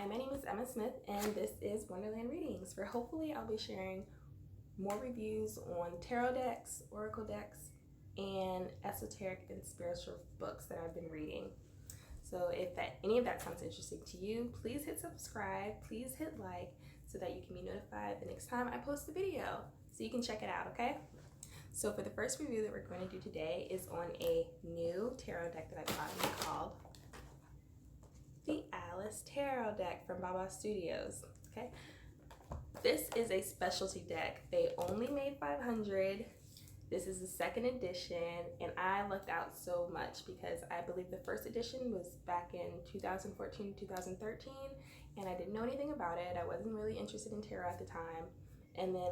Hi, my name is Emma Smith, and this is Wonderland Readings, where hopefully I'll be sharing more reviews on tarot decks, oracle decks, and esoteric and spiritual books that I've been reading. So if any of that sounds interesting to you, please hit subscribe, please hit like, so that you can be notified the next time I post a video, so you can check it out, okay? So for the first review that we're going to do today is on a new tarot deck that I bought called the Alice Tarot deck from Baba Studios. Okay, this is a specialty deck. They only made 500. This is the second edition, and I lucked out so much because I believe the first edition was back in 2014, 2013, and I didn't know anything about it. I wasn't really interested in tarot at the time. And then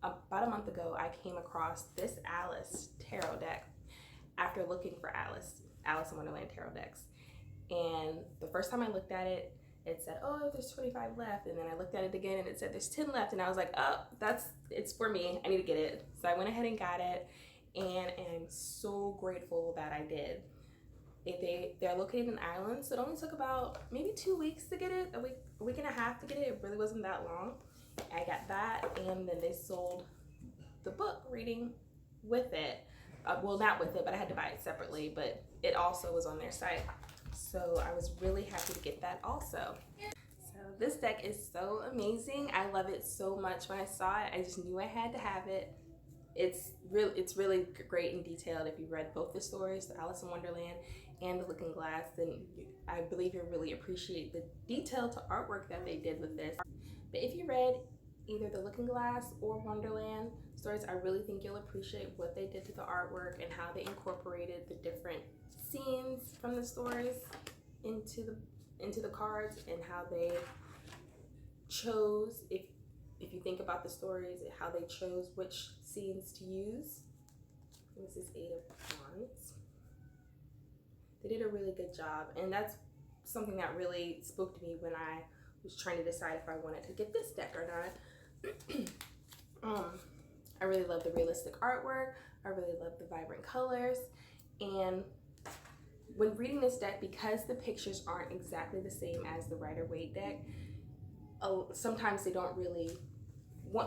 about a month ago, I came across this Alice Tarot deck after looking for Alice in Wonderland tarot decks. And the first time I looked at it, it said, oh, there's 25 left. And then I looked at it again and it said there's 10 left. And I was like, oh, it's for me. I need to get it. So I went ahead and got it. And I'm so grateful that I did. They're located in Ireland, so it only took about maybe 2 weeks to get it, a week and a half to get it. It really wasn't that long. I got that, and then they sold the book reading with it. Well, not with it, but I had to buy it separately, but it also was on their site. So I was really happy to get that also. So this deck is so amazing. I love it so much. When I saw it, I just knew I had to have it. It's really great and detailed. If you read both the stories, the Alice in Wonderland and the Looking Glass, then I believe you'll really appreciate the detail to artwork that they did with this. But if you read either the Looking Glass or Wonderland stories, I really think you'll appreciate what they did to the artwork and how they incorporated the different scenes from the stories into the cards, and how they chose, if you think about the stories, how they chose which scenes to use. This is 8 of Wands. They did a really good job, and that's something that really spoke to me when I was trying to decide if I wanted to get this deck or not. I really love the realistic artwork. I really love the vibrant colors. And when reading this deck, because the pictures aren't exactly the same as the Rider-Waite deck, sometimes they don't really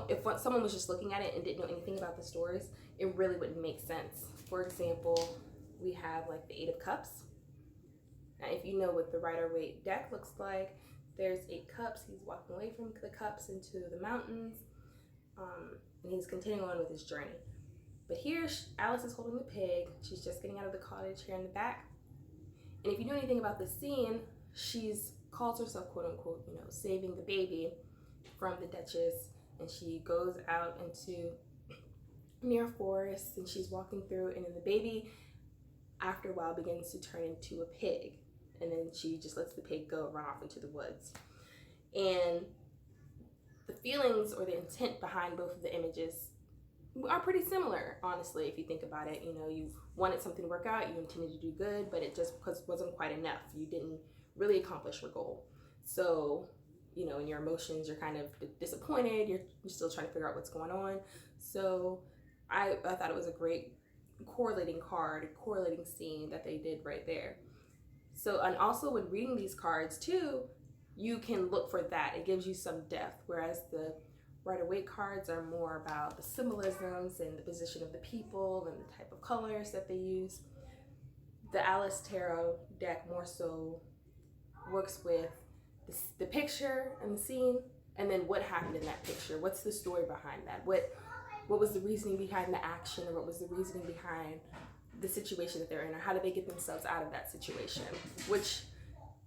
if someone was just looking at it and didn't know anything about the stories, it really wouldn't make sense. For example, we have like the 8 of Cups. Now, if you know what the Rider-Waite deck looks like, there's 8 cups. He's walking away from the cups into the mountains, and he's continuing on with his journey. But here, Alice is holding the pig. She's just getting out of the cottage here in the back. And if you know anything about the scene, she's calls herself, quote unquote, saving the baby from the Duchess. And she goes out into near forest, and she's walking through, and then the baby, after a while, begins to turn into a pig. And then she just lets the pig go run off into the woods. And the feelings or the intent behind both of the images are pretty similar, honestly, if you think about it. You wanted something to work out, you intended to do good, but it just wasn't quite enough. You didn't really accomplish your goal. So, in your emotions, you're kind of disappointed, you're still trying to figure out what's going on. So I thought it was a great correlating scene that they did right there. So, and also when reading these cards too, you can look for that. It gives you some depth, whereas the Rider-Waite cards are more about the symbolisms and the position of the people and the type of colors that they use. The Alice Tarot deck more so works with the picture and the scene, and then what happened in that picture. What's the story behind that? What was the reasoning behind the action, or what was the reasoning behind the situation that they're in, or how did they get themselves out of that situation? Which,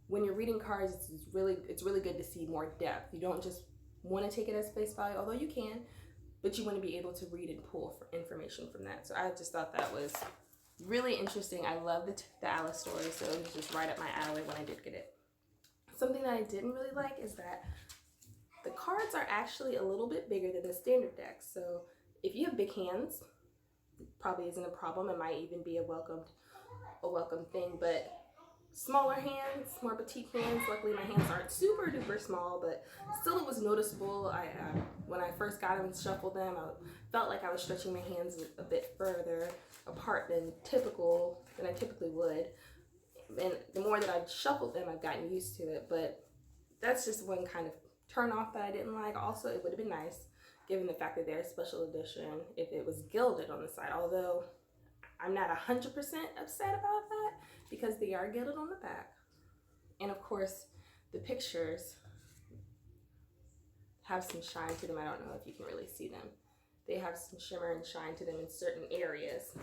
when you're reading cards, it's really good to see more depth. You don't just want to take it as face value, although you can, but you want to be able to read and pull information from that. So I just thought that was really interesting. I love the Alice story, so it was just right up my alley when I did get it. Something that I didn't really like is that the cards are actually a little bit bigger than the standard deck. So if you have big hands, it probably isn't a problem. It might even be a welcome thing. But smaller hands, more petite hands, luckily my hands aren't super duper small, but still it was noticeable. When I first got them and shuffled them, I felt like I was stretching my hands a bit further apart than I typically would. And the more that I've shuffled them, I've gotten used to it. But that's just one kind of turn off that I didn't like. Also, it would have been nice, given the fact that they're a special edition, if it was gilded on the side. Although I'm not 100% upset about that because they are gilded on the back. And of course, the pictures have some shine to them. I don't know if you can really see them. They have some shimmer and shine to them in certain areas,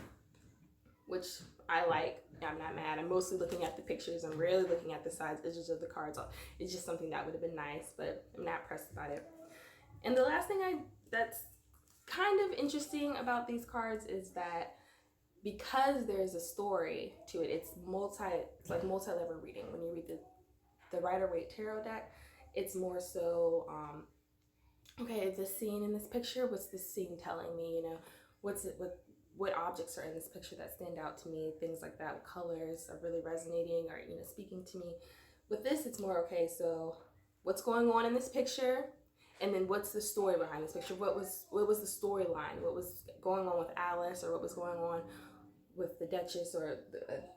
which I like. I'm not mad. I'm mostly looking at the pictures. I'm rarely looking at the sides edges of the cards. It's just something that would have been nice, but I'm not pressed about it. And the last thing that's kind of interesting about these cards is that because there's a story to it, it's like multi-level reading. When you read the Rider-Waite Tarot deck, it's more so, okay, this scene in this picture, what's this scene telling me? You know, what objects are in this picture that stand out to me? Things like that. What colors are really resonating or, you know, speaking to me? With this, it's more, okay, so what's going on in this picture? And then what's the story behind this picture? What was the storyline? What was going on with Alice, or what was going on with the Duchess, or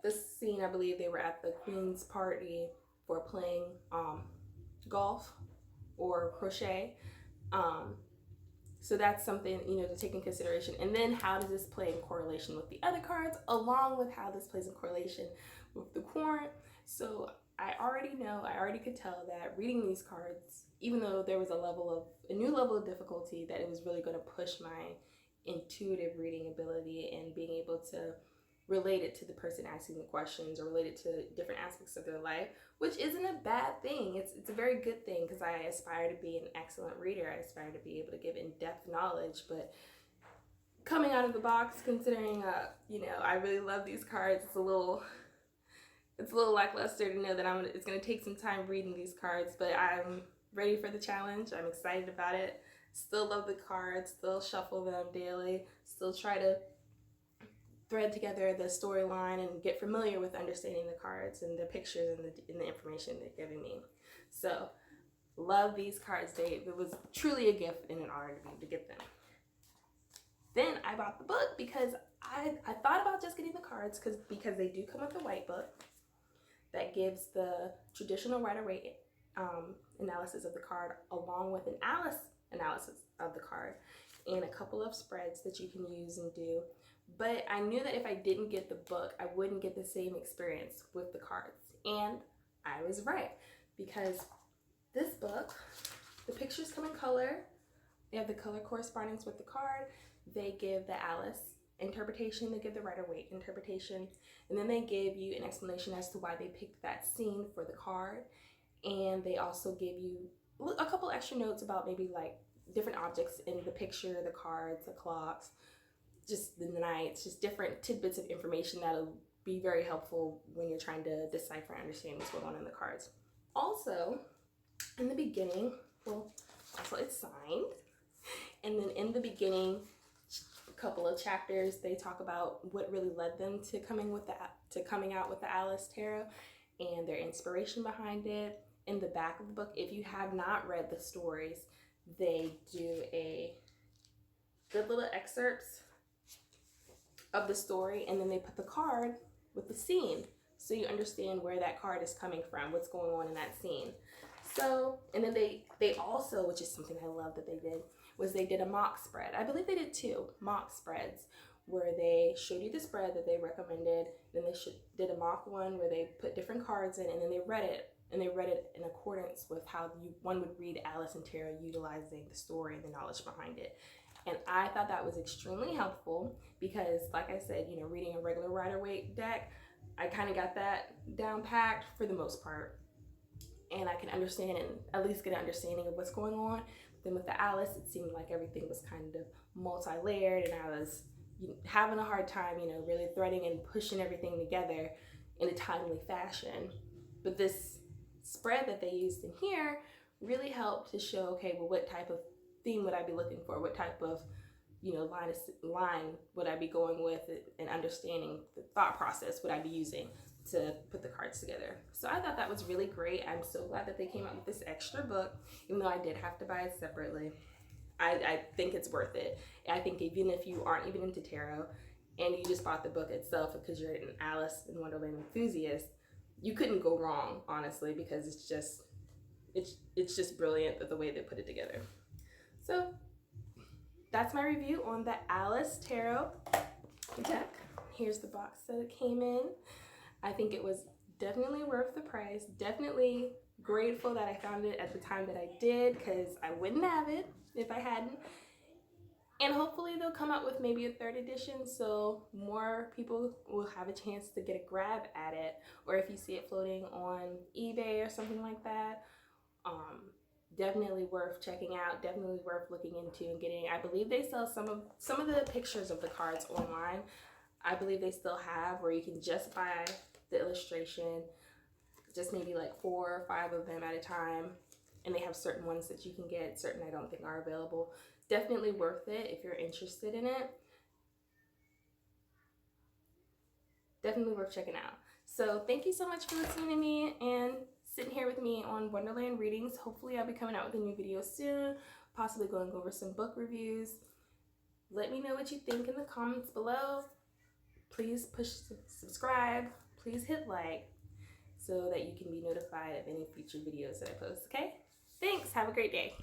this scene? I believe they were at the Queen's party for playing golf or crochet. So that's something, you know, to take in consideration. And then how does this play in correlation with the other cards, along with how this plays in correlation with the Quorn? So I already could tell that reading these cards, even though there was a new level of difficulty, that it was really going to push my intuitive reading ability and being able to relate it to the person asking the questions, or relate it to different aspects of their life, which isn't a bad thing. It's a very good thing, because I aspire to be an excellent reader. I aspire to be able to give in-depth knowledge. But coming out of the box, considering you know, I really love these cards, it's a little lackluster to know that it's going to take some time reading these cards, but I'm ready for the challenge. I'm excited about it. Still love the cards, still shuffle them daily, still try to thread together the storyline and get familiar with understanding the cards and the pictures and the information they're giving me. So, love these cards. It was truly a gift and an honor to be able to get them. Then I bought the book because I thought about just getting the cards because they do come with a white book that gives the traditional Rider-Waite analysis of the card, along with an Alice analysis of the card, and a couple of spreads that you can use and do. But I knew that if I didn't get the book, I wouldn't get the same experience with the cards. And I was right, because this book, the pictures come in color. They have the color correspondence with the card. They give the Alice interpretation, they give the Rider-Waite interpretation, and then they give you an explanation as to why they picked that scene for the card. And they also give you a couple extra notes about maybe like different objects in the picture, the cards, the clocks, just the nights, just different tidbits of information that'll be very helpful when you're trying to decipher and understand what's going on in the cards. Also, in the beginning, also it's signed, and then in the beginning, a couple of chapters, they talk about what really led them to coming out with the Alice Tarot and their inspiration behind it. In the back of the book, if you have not read the stories, they do a good little excerpts of the story, and then they put the card with the scene, so you understand where that card is coming from, what's going on in that scene. So, and then they also, which is something I love that they did, was they did a mock spread. I believe they did 2 mock spreads, where they showed you the spread that they recommended, then they did a mock one where they put different cards in, and then they read it, and they read it in accordance with how one would read Alice and Tarot, utilizing the story and the knowledge behind it. And I thought that was extremely helpful because, like I said, you know, reading a regular Rider-Waite deck, I kind of got that down packed for the most part. And I can understand and at least get an understanding of what's going on. Then with the Alice, it seemed like everything was kind of multi-layered, and I was having a hard time, you know, really threading and pushing everything together in a timely fashion. But this spread that they used in here really helped to show, okay, well, what type of theme would I be looking for? What type of, you know, line would I be going with, and understanding the thought process would I be using to put the cards together. So I thought that was really great. I'm so glad that they came out with this extra book, even though I did have to buy it separately. I think it's worth it. I think even if you aren't even into tarot and you just bought the book itself because you're an Alice in Wonderland enthusiast, you couldn't go wrong, honestly, because it's just brilliant the way they put it together. So that's my review on the Alice Tarot deck. Here's the box that it came in. I think it was definitely worth the price. Definitely grateful that I found it at the time that I did, because I wouldn't have it if I hadn't. And hopefully they'll come out with maybe a 3rd edition, so more people will have a chance to get a grab at it. Or if you see it floating on eBay or something like that, definitely worth checking out, definitely worth looking into and getting. I believe they sell some of the pictures of the cards online. I believe they still have, where you can just buy the illustration, just maybe like 4 or 5 of them at a time, and they have certain ones that you can get, certain I don't think are available. Definitely worth it if you're interested in it. Definitely worth checking out. So thank you so much for listening to me and sitting here with me on Wonderland readings. Hopefully I'll be coming out with a new video soon, possibly going over some book reviews. Let me know what you think in the comments below. Please push subscribe. Please hit like so that you can be notified of any future videos that I post, okay? Thanks. Have a great day.